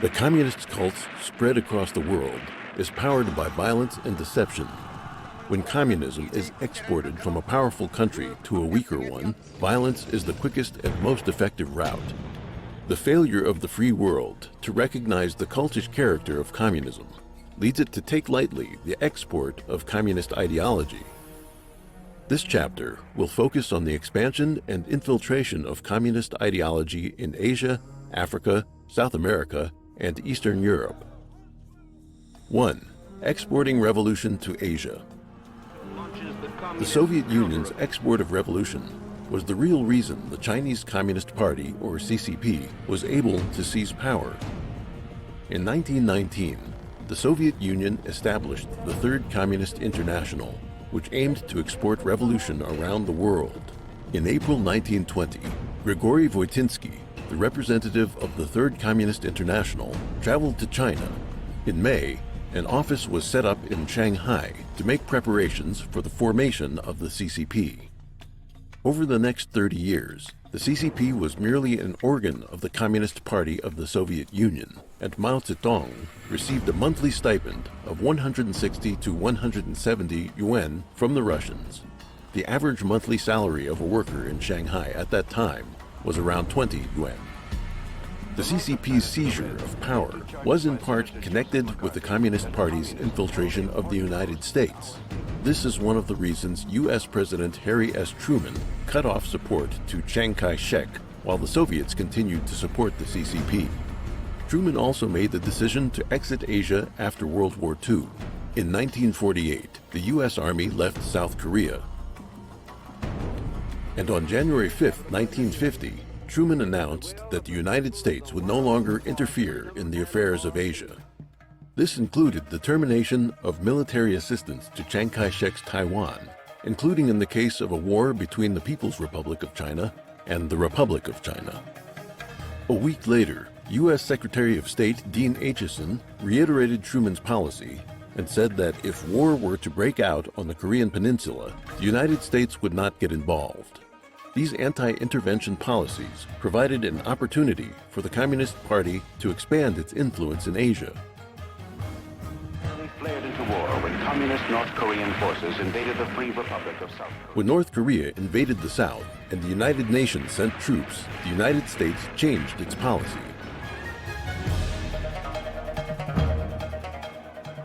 The communist cult spread across the world is powered by violence and deception. When communism is exported from a powerful country to a weaker one, violence is the quickest and most effective route. The failure of the free world to recognize the cultish character of communism leads it to take lightly the export of communist ideology. This chapter will focus on the expansion and infiltration of communist ideology in Asia, Africa, South America, and Eastern Europe. 1. Exporting revolution to Asia. The Soviet Union's export of revolution was the real reason the Chinese Communist Party, or CCP, was able to seize power. In 1919, the Soviet Union established the Third Communist International, which aimed to export revolution around the world. In April 1920, Grigory Voitinsky, the representative of the Third Communist International, traveled to China. In May, an office was set up in Shanghai to make preparations for the formation of the CCP. Over the next 30 years, the CCP was merely an organ of the Communist Party of the Soviet Union, and Mao Zedong received a monthly stipend of 160 to 170 yuan from the Russians. The average monthly salary of a worker in Shanghai at that time was around 20 yuan. The CCP's seizure of power was in part connected with the Communist Party's infiltration of the United States. This is one of the reasons U.S. President Harry S. Truman cut off support to Chiang Kai-shek while the Soviets continued to support the CCP. Truman also made the decision to exit Asia after World War II. In 1948, the U.S. Army left South Korea. And on January 5, 1950, Truman announced that the United States would no longer interfere in the affairs of Asia. This included the termination of military assistance to Chiang Kai-shek's Taiwan, including in the case of a war between the People's Republic of China and the Republic of China. A week later, U.S. Secretary of State Dean Acheson reiterated Truman's policy and said that if war were to break out on the Korean Peninsula, the United States would not get involved. These anti-intervention policies provided an opportunity for the Communist Party to expand its influence in Asia. They flared into war when communist North Korean forces invaded the Free Republic of South Korea. When North Korea invaded the South and the United Nations sent troops, the United States changed its policy.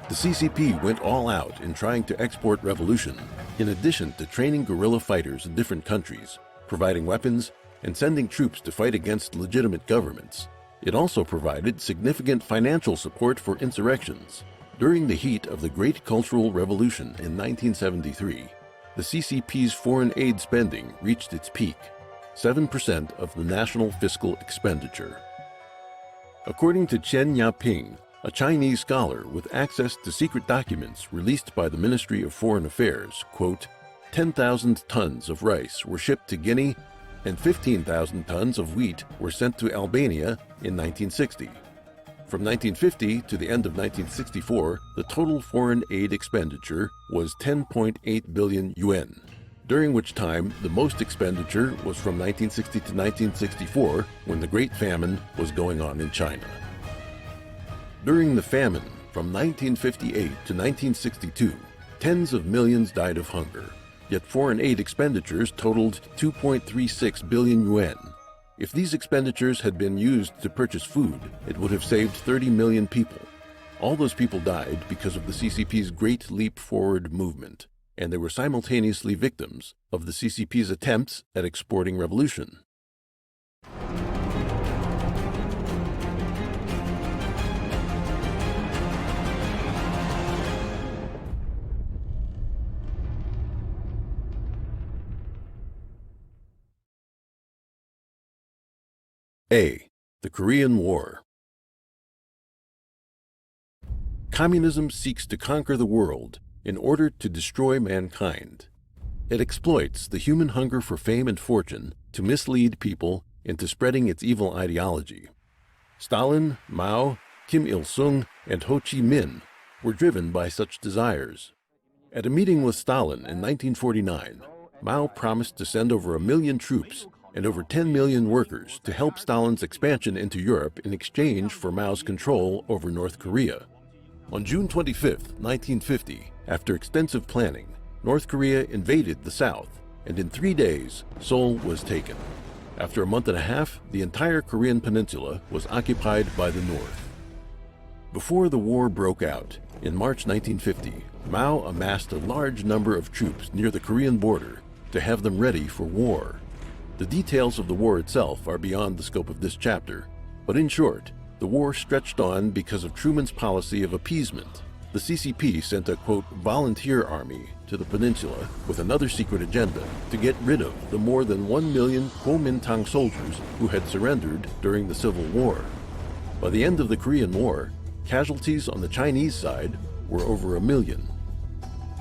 The CCP went all out in trying to export revolution, in addition to training guerrilla fighters in different countries, providing weapons, and sending troops to fight against legitimate governments. It also provided significant financial support for insurrections. During the heat of the Great Cultural Revolution in 1973, the CCP's foreign aid spending reached its peak, 7% of the national fiscal expenditure. According to Chen Yaping, a Chinese scholar with access to secret documents released by the Ministry of Foreign Affairs, quote, 10,000 tons of rice were shipped to Guinea and 15,000 tons of wheat were sent to Albania in 1960. From 1950 to the end of 1964, the total foreign aid expenditure was 10.8 billion yuan, during which time the most expenditure was from 1960 to 1964, when the Great Famine was going on in China. During the famine from 1958 to 1962, tens of millions died of hunger, yet foreign aid expenditures totaled 2.36 billion yuan. If these expenditures had been used to purchase food, it would have saved 30 million people. All those people died because of the CCP's Great Leap Forward movement, and they were simultaneously victims of the CCP's attempts at exporting revolution. A. The Korean War. Communism seeks to conquer the world in order to destroy mankind. It exploits the human hunger for fame and fortune to mislead people into spreading its evil ideology. Stalin, Mao, Kim Il-sung, and Ho Chi Minh were driven by such desires. At a meeting with Stalin in 1949, Mao promised to send over 1 million troops and over 10 million workers to help Stalin's expansion into Europe in exchange for Mao's control over North Korea. On June 25, 1950, after extensive planning, North Korea invaded the South, and in 3 days, Seoul was taken. After a month and a half, the entire Korean peninsula was occupied by the North. Before the war broke out, in March 1950, Mao amassed a large number of troops near the Korean border to have them ready for war. The details of the war itself are beyond the scope of this chapter, but in short, the war stretched on because of Truman's policy of appeasement. The CCP sent a, quote, volunteer army to the peninsula with another secret agenda to get rid of the more than 1 million Kuomintang soldiers who had surrendered during the Civil War. By the end of the Korean War, casualties on the Chinese side were over 1 million.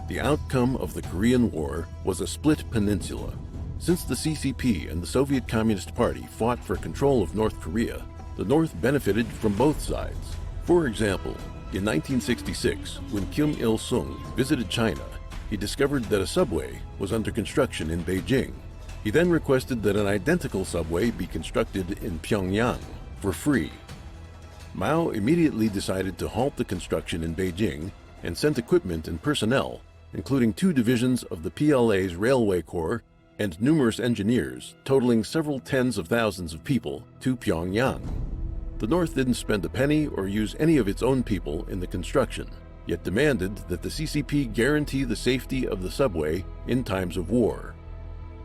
The outcome of the Korean War was a split peninsula. Since the CCP and the Soviet Communist Party fought for control of North Korea, the North benefited from both sides. For example, in 1966, when Kim Il-sung visited China, he discovered that a subway was under construction in Beijing. He then requested that an identical subway be constructed in Pyongyang for free. Mao immediately decided to halt the construction in Beijing and sent equipment and personnel, including 2 divisions of the PLA's Railway Corps and numerous engineers, totaling several tens of thousands of people, to Pyongyang. The North didn't spend a penny or use any of its own people in the construction, yet demanded that the CCP guarantee the safety of the subway in times of war.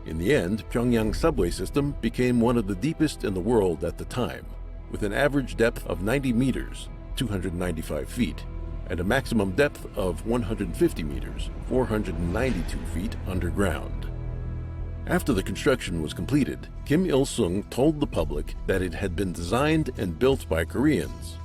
In the end, Pyongyang's subway system became one of the deepest in the world at the time, with an average depth of 90 meters, 295 feet, and a maximum depth of 150 meters, 492 feet underground. After the construction was completed, Kim Il-sung told the public that it had been designed and built by Koreans.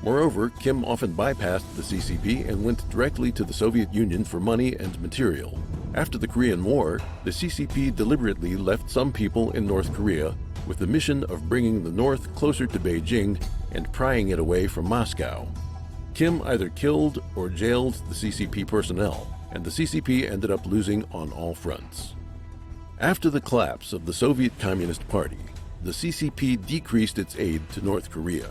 Moreover, Kim often bypassed the CCP and went directly to the Soviet Union for money and material. After the Korean War, the CCP deliberately left some people in North Korea with the mission of bringing the North closer to Beijing and prying it away from Moscow. Kim either killed or jailed the CCP personnel, and the CCP ended up losing on all fronts. After the collapse of the Soviet Communist Party, the CCP decreased its aid to North Korea.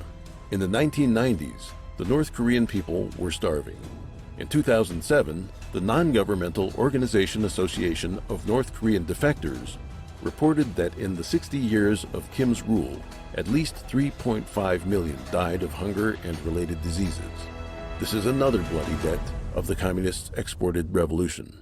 In the 1990s, the North Korean people were starving. In 2007, the Non-Governmental Organization Association of North Korean Defectors reported that in the 60 years of Kim's rule, at least 3.5 million died of hunger and related diseases. This is another bloody debt of the communists' exported revolution.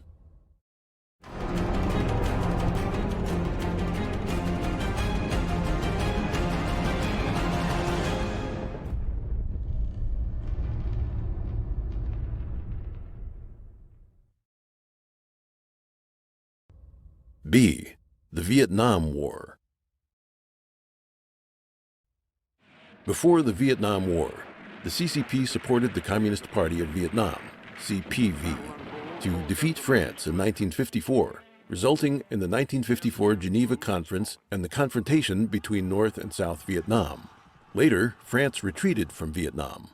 B. The Vietnam War. Before the Vietnam War, the CCP supported the Communist Party of Vietnam, CPV, to defeat France in 1954, resulting in the 1954 Geneva Conference and the confrontation between North and South Vietnam. Later, France retreated from Vietnam.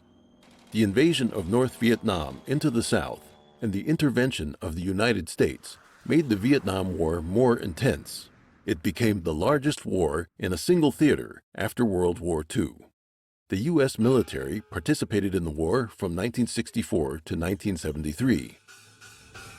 The invasion of North Vietnam into the South and the intervention of the United States made the Vietnam War more intense. It became the largest war in a single theater after World War II. The U.S. military participated in the war from 1964 to 1973.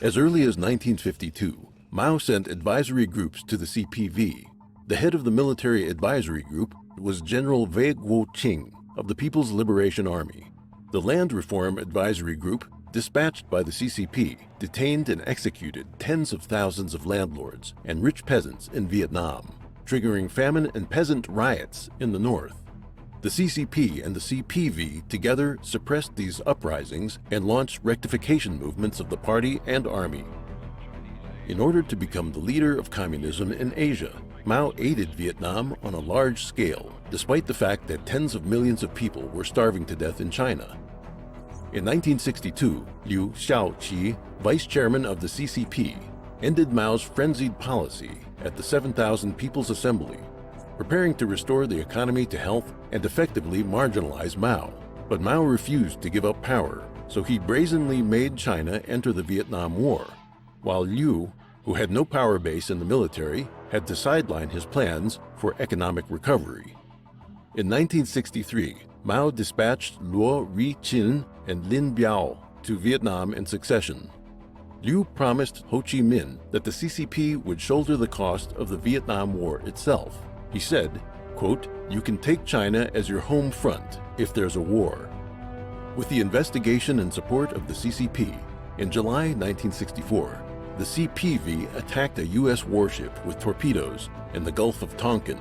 As early as 1952, Mao sent advisory groups to the CPV. The head of the military advisory group was General Wei Guo-ching of the People's Liberation Army. The Land Reform Advisory Group, dispatched by the CCP, detained and executed tens of thousands of landlords and rich peasants in Vietnam, triggering famine and peasant riots in the north. The CCP and the CPV together suppressed these uprisings and launched rectification movements of the party and army. In order to become the leader of communism in Asia, Mao aided Vietnam on a large scale, despite the fact that tens of millions of people were starving to death in China. In 1962, Liu Shaoqi, vice chairman of the CCP, ended Mao's frenzied policy at the 7,000 People's Assembly, preparing to restore the economy to health and effectively marginalize Mao. But Mao refused to give up power, so he brazenly made China enter the Vietnam War, while Liu, who had no power base in the military, had to sideline his plans for economic recovery. In 1963, Mao dispatched Luo Ri-chin and Lin Biao to Vietnam in succession. Liu promised Ho Chi Minh that the CCP would shoulder the cost of the Vietnam War itself. He said, quote, "You can take China as your home front if there's a war." With the investigation and support of the CCP, in July 1964, the CPV attacked a U.S. warship with torpedoes in the Gulf of Tonkin,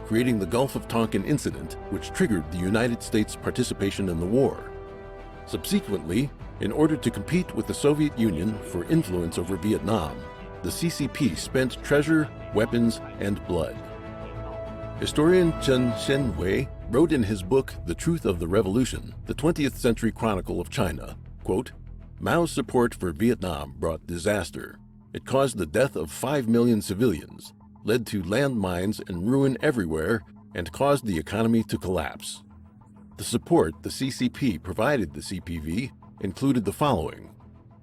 creating the Gulf of Tonkin incident, which triggered the United States' participation in the war. Subsequently, in order to compete with the Soviet Union for influence over Vietnam, the CCP spent treasure, weapons, and blood. Historian Chen Shenhui wrote in his book, The Truth of the Revolution, the 20th Century Chronicle of China, quote, "Mao's support for Vietnam brought disaster. It caused the death of 5 million civilians, led to landmines and ruin everywhere, and caused the economy to collapse." The support the CCP provided the CPV included the following: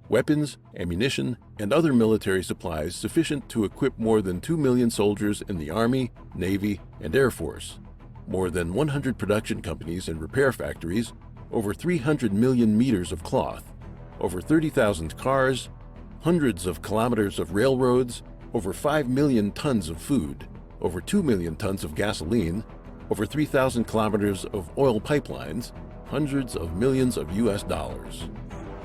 weapons, ammunition, and other military supplies sufficient to equip more than 2 million soldiers in the Army, Navy, and Air Force, more than 100 production companies and repair factories, over 300 million meters of cloth, over 30,000 cars, hundreds of kilometers of railroads, over 5 million tons of food, over 2 million tons of gasoline, over 3,000 kilometers of oil pipelines, hundreds of millions of US dollars.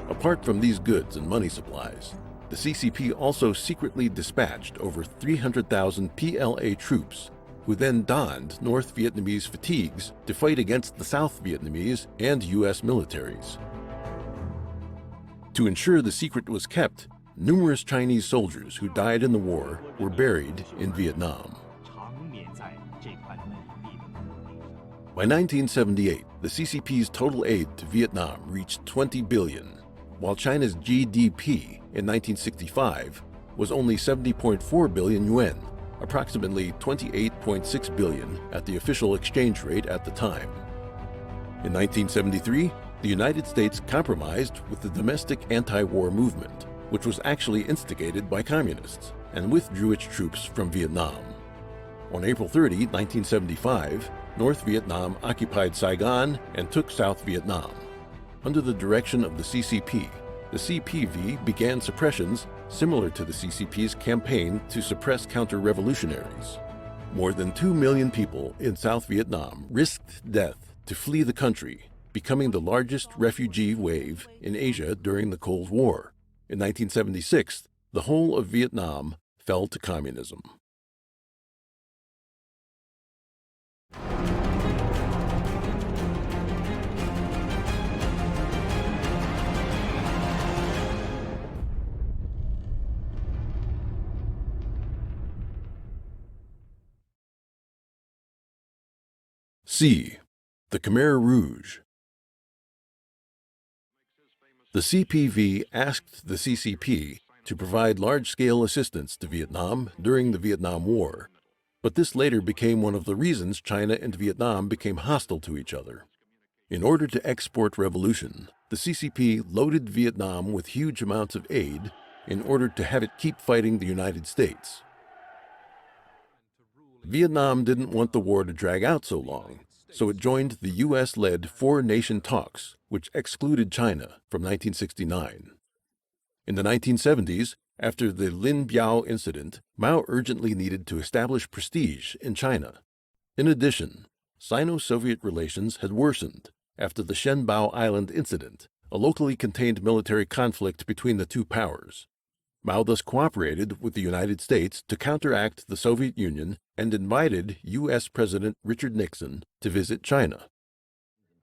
Apart from these goods and money supplies, the CCP also secretly dispatched over 300,000 PLA troops, who then donned North Vietnamese fatigues to fight against the South Vietnamese and US militaries. To ensure the secret was kept, numerous Chinese soldiers who died in the war were buried in Vietnam. By 1978, the CCP's total aid to Vietnam reached 20 billion, while China's GDP in 1965 was only 70.4 billion yuan, approximately 28.6 billion at the official exchange rate at the time. In 1973, the United States compromised with the domestic anti-war movement, which was actually instigated by communists, and withdrew its troops from Vietnam. On April 30, 1975, North Vietnam occupied Saigon and took South Vietnam. Under the direction of the CCP began suppressions similar to the CCP's campaign to suppress counter-revolutionaries. More than 2 million people in South Vietnam risked death to flee the country, becoming the largest refugee wave in Asia during the Cold War. In 1976, the whole of Vietnam fell to communism. C. The Khmer Rouge. The CPV asked the CCP to provide large-scale assistance to Vietnam during the Vietnam War, but this later became one of the reasons China and Vietnam became hostile to each other. In order to export revolution, the CCP loaded Vietnam with huge amounts of aid in order to have it keep fighting the United States. Vietnam didn't want the war to drag out so long, so it joined the U.S.-led four-nation talks, which excluded China from 1969. In the 1970s, after the Lin Biao incident, Mao urgently needed to establish prestige in China. In addition, Sino-Soviet relations had worsened after the Shenbao Island incident, a locally contained military conflict between the two powers. Mao thus cooperated with the United States to counteract the Soviet Union and invited U.S. President Richard Nixon to visit China.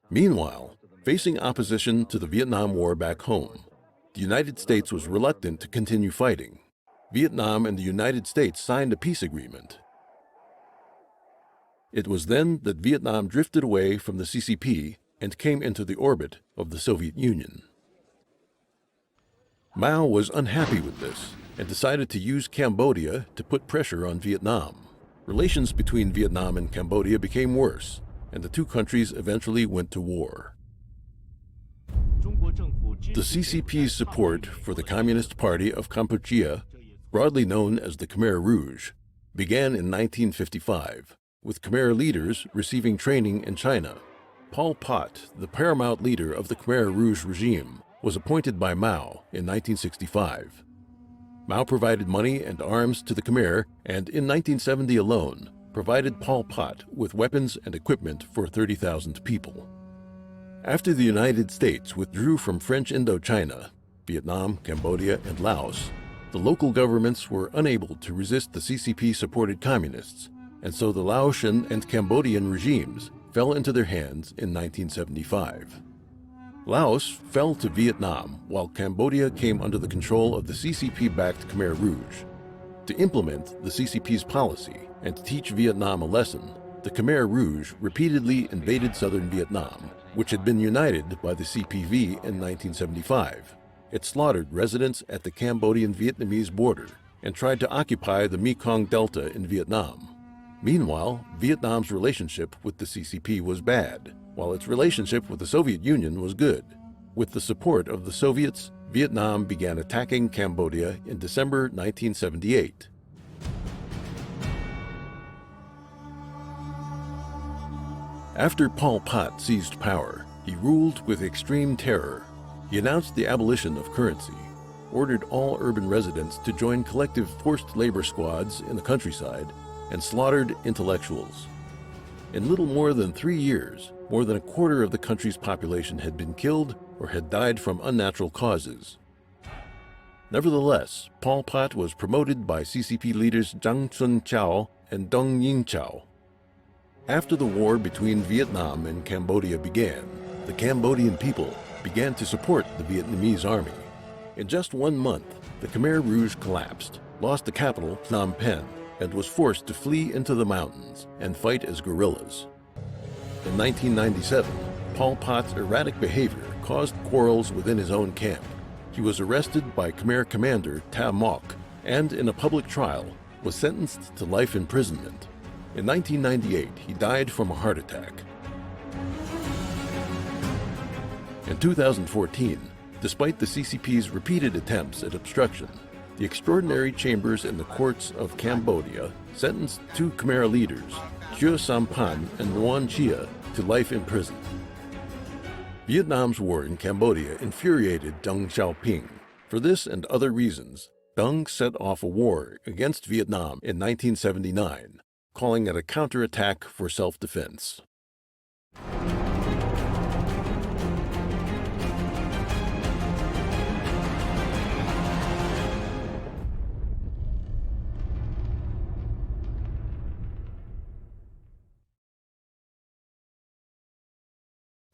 Meanwhile, facing opposition to the Vietnam War back home, the United States was reluctant to continue fighting. Vietnam and the United States signed a peace agreement. It was then that Vietnam drifted away from the CCP and came into the orbit of the Soviet Union. Mao was unhappy with this and decided to use Cambodia to put pressure on Vietnam. Relations between Vietnam and Cambodia became worse, and the two countries eventually went to war. The CCP's support for the Communist Party of Kampuchea, broadly known as the Khmer Rouge, began in 1955, with Khmer leaders receiving training in China. Pol Pot, the paramount leader of the Khmer Rouge regime, was appointed by Mao in 1965. Mao provided money and arms to the Khmer, and in 1970 alone, provided Pol Pot with weapons and equipment for 30,000 people. After the United States withdrew from French Indochina, Vietnam, Cambodia, and Laos, the local governments were unable to resist the CCP-supported communists, and so the Laotian and Cambodian regimes fell into their hands in 1975. Laos fell to Vietnam, while Cambodia came under the control of the CCP-backed Khmer Rouge. To implement the CCP's policy and teach Vietnam a lesson, the Khmer Rouge repeatedly invaded southern Vietnam, which had been united by the CPV in 1975. It slaughtered residents at the Cambodian-Vietnamese border and tried to occupy the Mekong Delta in Vietnam. Meanwhile, Vietnam's relationship with the CCP was bad, while its relationship with the Soviet Union was good. With the support of the Soviets, Vietnam began attacking Cambodia in December 1978. After Pol Pot seized power, he ruled with extreme terror. He announced the abolition of currency, ordered all urban residents to join collective forced labor squads in the countryside, and slaughtered intellectuals. In little more than 3 years, more than a quarter of the country's population had been killed or had died from unnatural causes. Nevertheless, Pol Pot was promoted by CCP leaders Zhang Sun-chao and Dong Ying-chao. After the war between Vietnam and Cambodia began, the Cambodian people began to support the Vietnamese army. In just 1 month, the Khmer Rouge collapsed, lost the capital, Phnom Penh, and was forced to flee into the mountains and fight as guerrillas. In 1997, Pol Pot's erratic behavior caused quarrels within his own camp. He was arrested by Khmer commander Ta Mok and, in a public trial, was sentenced to life imprisonment. In 1998, he died from a heart attack. In 2014, despite the CCP's repeated attempts at obstruction, the extraordinary chambers in the courts of Cambodia sentenced 2 Khmer leaders, Khieu Sampan and Nguyen Chia, to life in prison. Vietnam's war in Cambodia infuriated Deng Xiaoping. For this and other reasons, Deng set off a war against Vietnam in 1979, calling it a counterattack for self-defense.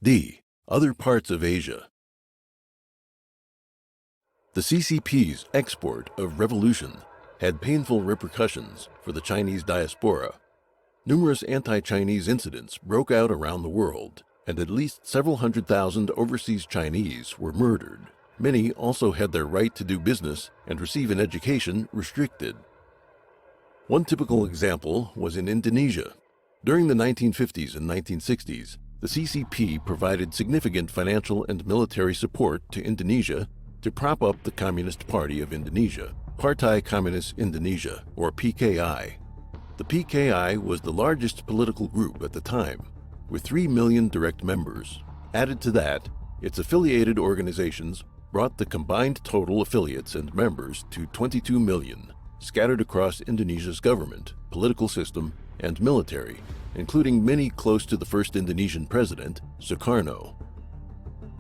D. Other parts of Asia. The CCP's export of revolution had painful repercussions for the Chinese diaspora. Numerous anti-Chinese incidents broke out around the world, and at least several 100,000 overseas Chinese were murdered. Many also had their right to do business and receive an education restricted. One typical example was in Indonesia. During the 1950s and 1960s, the CCP provided significant financial and military support to Indonesia to prop up the Communist Party of Indonesia, Partai Komunis Indonesia, or PKI. The PKI was the largest political group at the time, with 3 million direct members. Added to that, its affiliated organizations brought the combined total affiliates and members to 22 million, scattered across Indonesia's government, political system, and military, including many close to the first Indonesian president, Sukarno.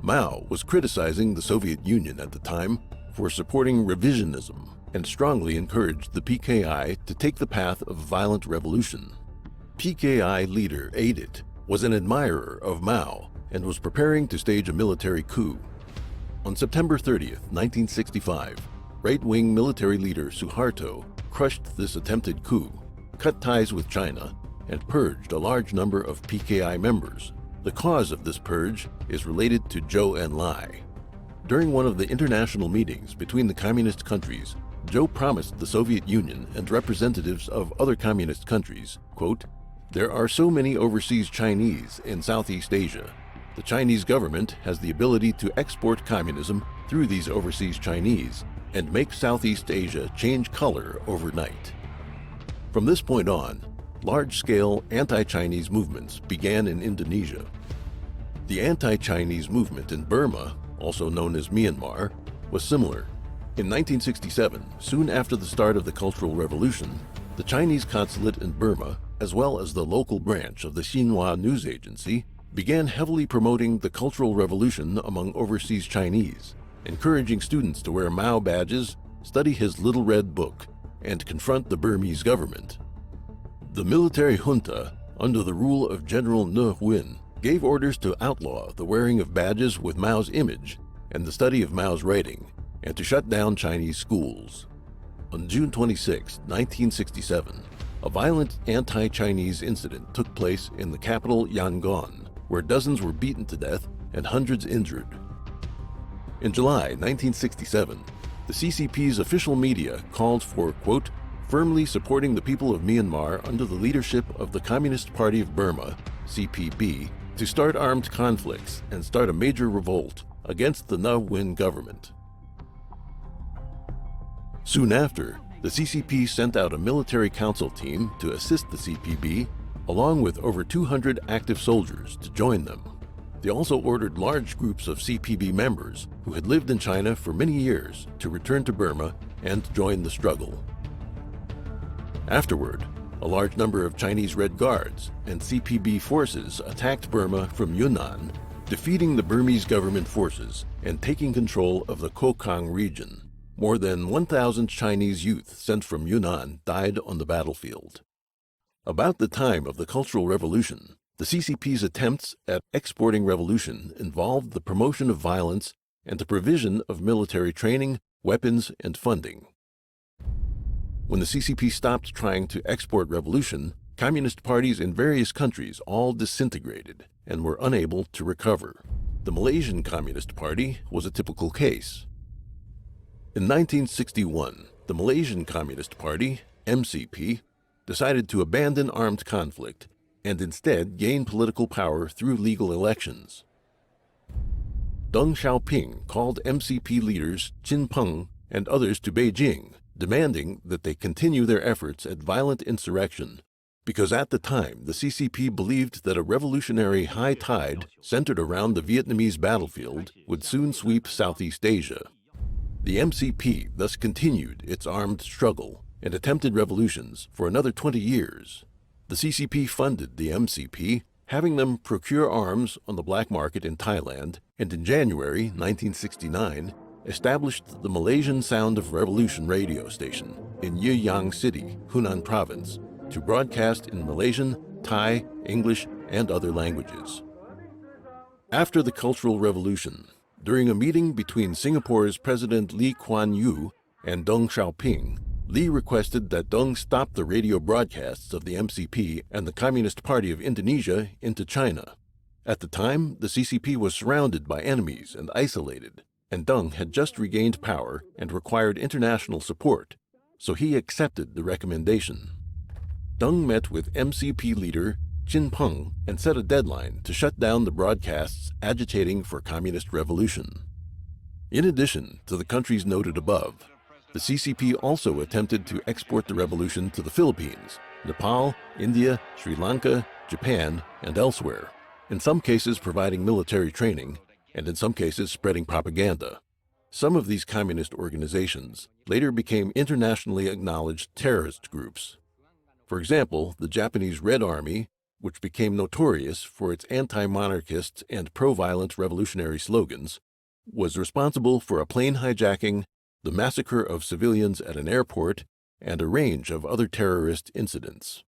Mao was criticizing the Soviet Union at the time for supporting revisionism and strongly encouraged the PKI to take the path of violent revolution. PKI leader Adit was an admirer of Mao and was preparing to stage a military coup. On September 30th, 1965, right-wing military leader Suharto crushed this attempted coup, cut ties with China, and purged a large number of PKI members. The cause of this purge is related to Zhou Enlai. During one of the international meetings between the communist countries, Zhou promised the Soviet Union and representatives of other communist countries, quote, "There are so many overseas Chinese in Southeast Asia. The Chinese government has the ability to export communism through these overseas Chinese and make Southeast Asia change color overnight." From this point on, large-scale anti-Chinese movements began in Indonesia. The anti-Chinese movement in Burma, also known as Myanmar, was similar. In 1967, soon after the start of the Cultural Revolution, the Chinese consulate in Burma, as well as the local branch of the Xinhua news agency, began heavily promoting the Cultural Revolution among overseas Chinese, encouraging students to wear Mao badges, study his Little Red Book, and confront the Burmese government. The military junta, under the rule of General Ne Win, gave orders to outlaw the wearing of badges with Mao's image and the study of Mao's writing, and to shut down Chinese schools. On June 26, 1967, a violent anti-Chinese incident took place in the capital Yangon, where dozens were beaten to death and hundreds injured. In July 1967, the CCP's official media called for, quote, firmly supporting the people of Myanmar under the leadership of the Communist Party of Burma, CPB, to start armed conflicts and start a major revolt against the Ne Win government. Soon after, the CCP sent out a military council team to assist the CPB, along with over 200 active soldiers to join them. They also ordered large groups of CPB members who had lived in China for many years to return to Burma and join the struggle. Afterward, a large number of Chinese Red Guards and CPB forces attacked Burma from Yunnan, defeating the Burmese government forces and taking control of the Kokang region. More than 1,000 Chinese youth sent from Yunnan died on the battlefield. About the time of the Cultural Revolution, the CCP's attempts at exporting revolution involved the promotion of violence and the provision of military training, weapons, and funding. When the CCP stopped trying to export revolution, communist parties in various countries all disintegrated and were unable to recover. The Malaysian Communist Party was a typical case. In 1961, the Malaysian Communist Party, MCP, decided to abandon armed conflict and instead gain political power through legal elections. Deng Xiaoping called MCP leaders Qin Peng and others to Beijing, demanding that they continue their efforts at violent insurrection, because at the time the CCP believed that a revolutionary high tide centered around the Vietnamese battlefield would soon sweep Southeast Asia. The MCP thus continued its armed struggle and attempted revolutions for another 20 years. The CCP funded the MCP, having them procure arms on the black market in Thailand, and in January 1969, established the Malaysian Sound of Revolution radio station in Yiyang City, Hunan Province, to broadcast in Malaysian, Thai, English, and other languages. After the Cultural Revolution, during a meeting between Singapore's President Lee Kuan Yew and Deng Xiaoping, Lee requested that Deng stop the radio broadcasts of the MCP and the Communist Party of Indonesia into China. At the time, the CCP was surrounded by enemies and isolated, and Deng had just regained power and required international support, so he accepted the recommendation. Deng met with MCP leader Qin Peng and set a deadline to shut down the broadcasts agitating for communist revolution. In addition to the countries noted above, the CCP also attempted to export the revolution to the Philippines, Nepal, India, Sri Lanka, Japan, and elsewhere, in some cases providing military training, and in some cases spreading propaganda. Some of these communist organizations later became internationally acknowledged terrorist groups. For example, the Japanese Red Army, which became notorious for its anti-monarchist and pro-violent revolutionary slogans, was responsible for a plane hijacking, the massacre of civilians at an airport, and a range of other terrorist incidents.